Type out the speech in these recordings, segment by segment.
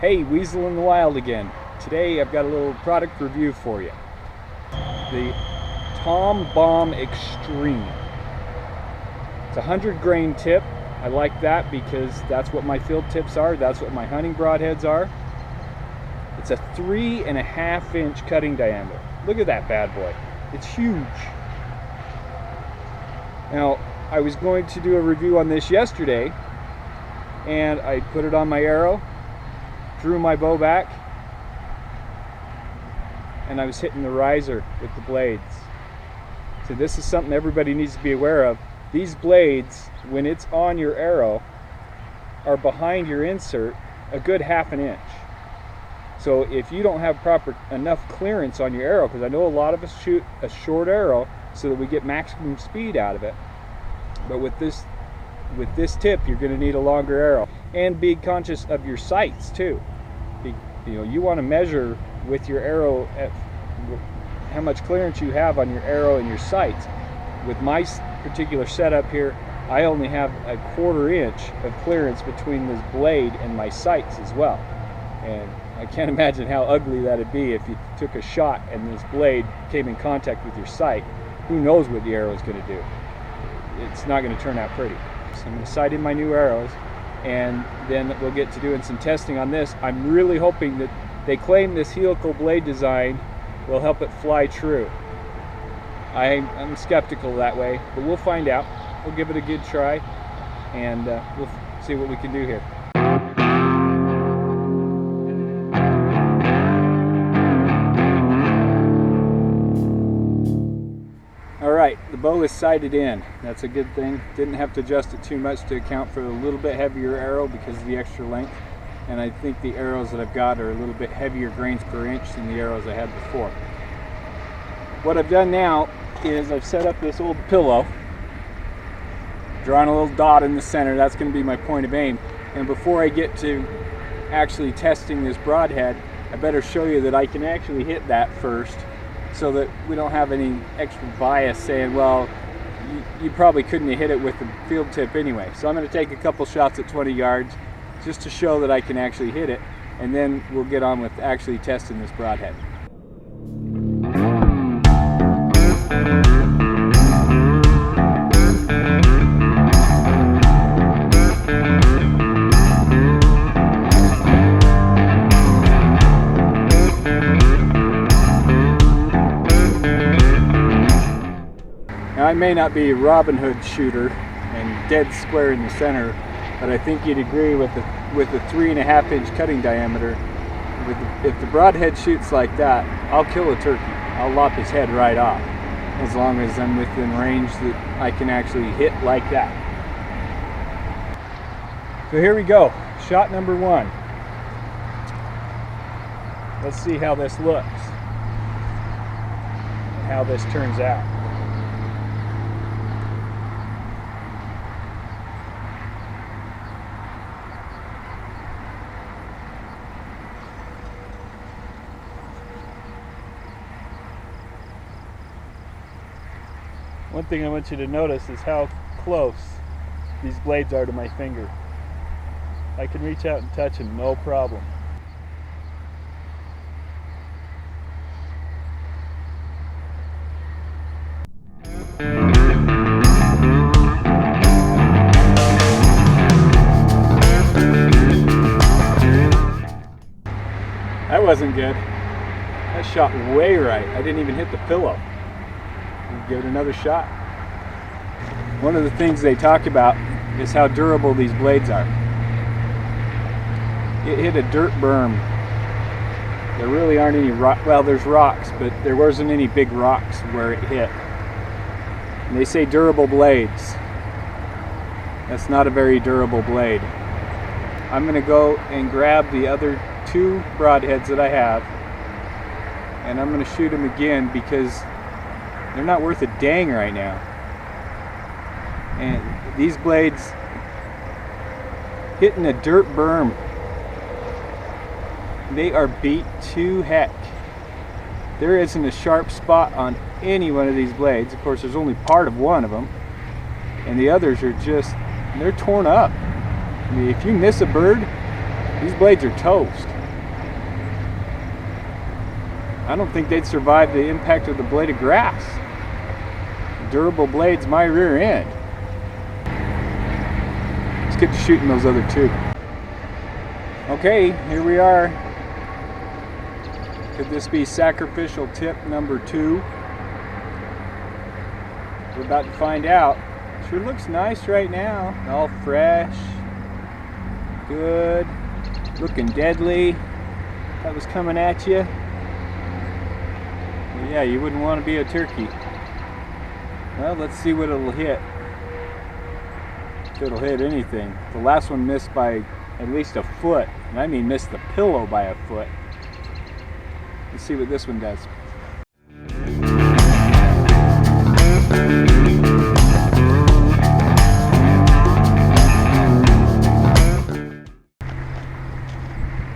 Hey, Weasel in the wild again. Today I've got a little product review for you. The Tom Bomb Extreme. It's a 100 grain tip. I like that because that's what my field tips are. That's what my hunting broadheads are. It's a 3.5 inch cutting diameter. Look at that bad boy. It's huge. Now, I was going to do a review on this yesterday, and I put it on my arrow, drew my bow back, and I was hitting the riser with the blades. So this is something everybody needs to be aware of. These blades, when it's on your arrow, are behind your insert a good 1/2 inch. So if you don't have enough clearance on your arrow, because I know a lot of us shoot a short arrow so that we get maximum speed out of it, but with this tip you're going to need a longer arrow. And be conscious of your sights too. You want to measure with your arrow at how much clearance you have on your arrow and your sights. With my particular setup here, I only have a 1/4 inch of clearance between this blade and my sights as well. And I can't imagine how ugly that'd be if you took a shot and this blade came in contact with your sight. Who knows what the arrow is going to do? It's not going to turn out pretty. So I'm going to sight in my new arrows, and then we'll get to doing some testing on this. I'm really hoping that they claim this helical blade design will help it fly true. I'm skeptical that way, but we'll find out. We'll give it a good try, and we'll see what we can do here. Alright, the bow is sighted in. That's a good thing. Didn't have to adjust it too much to account for a little bit heavier arrow because of the extra length. And I think the arrows that I've got are a little bit heavier grains per inch than the arrows I had before. What I've done now is I've set up this old pillow, drawn a little dot in the center. That's going to be my point of aim. And before I get to actually testing this broadhead, I better show you that I can actually hit that first, so that we don't have any extra bias saying, well, you probably couldn't have hit it with the field tip anyway. So I'm going to take a couple shots at 20 yards just to show that I can actually hit it, and then we'll get on with actually testing this broadhead. Now, I may not be a Robin Hood shooter and dead square in the center, but I think you'd agree with the 3.5 inch cutting diameter. If the broadhead shoots like that, I'll kill a turkey. I'll lop his head right off, as long as I'm within range that I can actually hit like that. So here we go, shot number 1. Let's see how this looks and how this turns out. One thing I want you to notice is how close these blades are to my finger. I can reach out and touch them, no problem. That wasn't good. That shot way right. I didn't even hit the pillow. Give it another shot. One of the things they talk about is how durable these blades are. It hit a dirt berm. There really aren't any well, there's rocks, but there wasn't any big rocks where it hit. And they say durable blades. That's not a very durable blade. I'm going to go and grab the other 2 broadheads that I have, and I'm going to shoot them again because they're not worth a dang right now. And these blades hitting a dirt berm, they are beat to heck. There isn't a sharp spot on any one of these blades. Of course, there's only part of one of them, and the others are just, they're torn up. I mean, if you miss a bird, these blades are toast. I don't think they'd survive the impact of the blade of grass. Durable blade's my rear end. Let's get to shooting those other two. Okay, here we are. Could this be sacrificial tip number 2? We're about to find out. Sure looks nice right now. All fresh. Good. Looking deadly. That was coming at you. Well, yeah, you wouldn't want to be a turkey. Well, let's see what it'll hit. If it'll hit anything. The last one missed by at least a foot. And I mean missed the pillow by a foot. Let's see what this one does.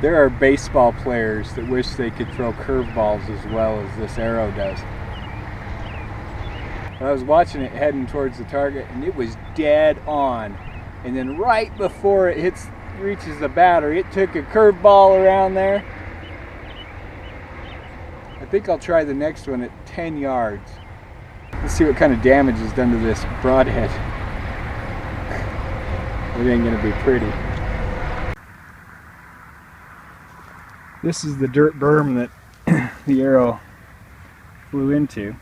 There are baseball players that wish they could throw curveballs as well as this arrow does. I was watching it heading towards the target and it was dead on. And then right before it reaches the battery, it took a curveball around there. I think I'll try the next one at 10 yards. Let's see what kind of damage is done to this broadhead. It ain't gonna be pretty. This is the dirt berm that the arrow flew into.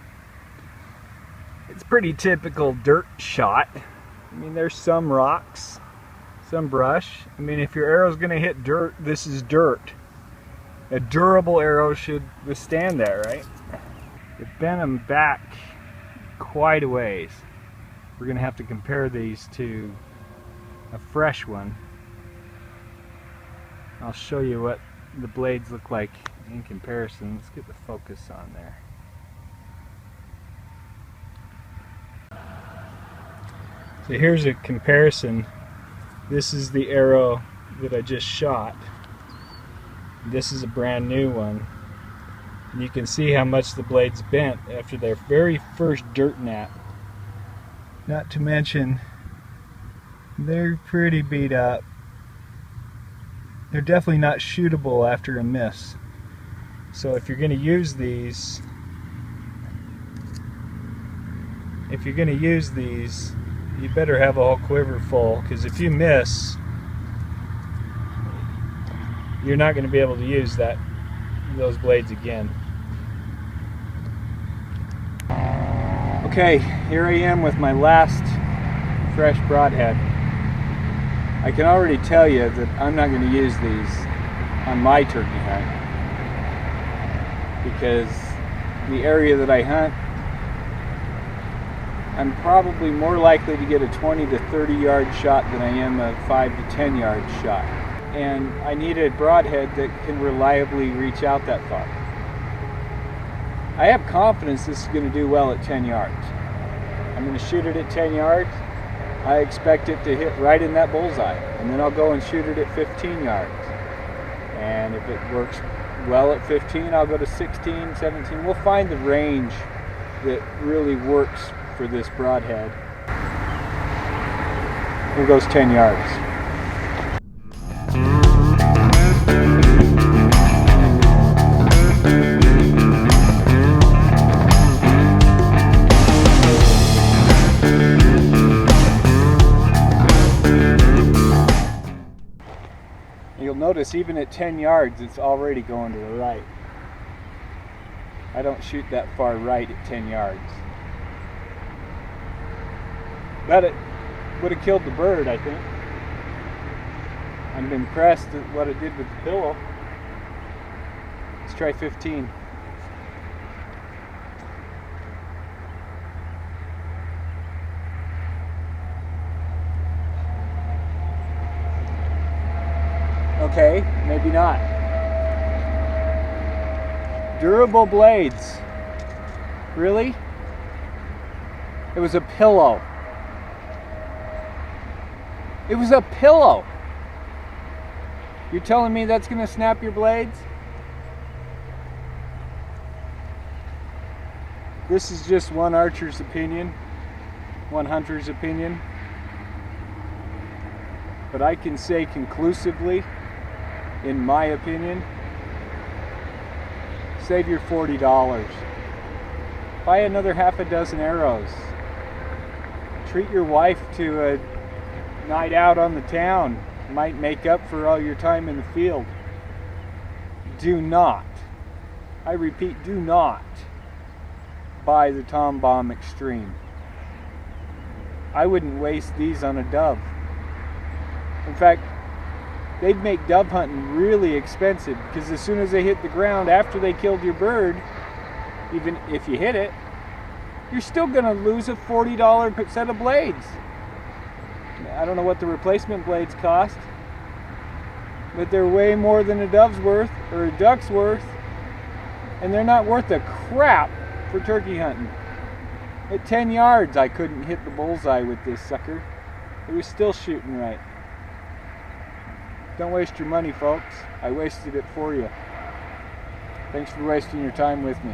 It's pretty typical dirt shot. I mean, there's some rocks, some brush. I mean, if your arrow's gonna hit dirt, this is dirt. A durable arrow should withstand that, right? It bent them back quite a ways. We're gonna have to compare these to a fresh one. I'll show you what the blades look like in comparison. Let's get the focus on there. So here's a comparison. This is the arrow that I just shot. This is a brand new one. And you can see how much the blade's bent after their very first dirt nap. Not to mention, they're pretty beat up. They're definitely not shootable after a miss. So if you're going to use these, you better have a whole quiver full, because if you miss, you're not going to be able to use those blades again. Okay, here I am with my last fresh broadhead. I can already tell you that I'm not going to use these on my turkey hunt, because the area that I hunt, I'm probably more likely to get a 20 to 30 yard shot than I am a 5 to 10 yard shot. And I need a broadhead that can reliably reach out that far. I have confidence this is going to do well at 10 yards. I'm going to shoot it at 10 yards. I expect it to hit right in that bullseye, and then I'll go and shoot it at 15 yards. And if it works well at 15, I'll go to 16, 17. We'll find the range that really works for this broadhead. Here goes 10 yards. You'll notice even at 10 yards it's already going to the right. I don't shoot that far right at 10 yards. But it would have killed the bird, I think. I'm impressed at what it did with the pillow. Let's try 15. Okay, maybe not. Durable blades. Really? It was a pillow. It was a pillow. You're telling me that's going to snap your blades? This is just one archer's opinion, one hunter's opinion. But I can say conclusively, in my opinion, Save your $40. Buy another half a dozen arrows. Treat your wife to a night out on the town. Might make up for all your time in the field. Do not, I repeat, do not buy the Tom Bomb Extreme. I wouldn't waste these on a dove. In fact, they'd make dove hunting really expensive, because as soon as they hit the ground after they killed your bird, even if you hit it, you're still going to lose a $40 set of blades. I don't know what the replacement blades cost, but they're way more than a dove's worth or a duck's worth, and they're not worth a crap for turkey hunting. At 10 yards I couldn't hit the bullseye with this sucker. It was still shooting right. Don't waste your money, folks. I wasted it for you. Thanks for wasting your time with me.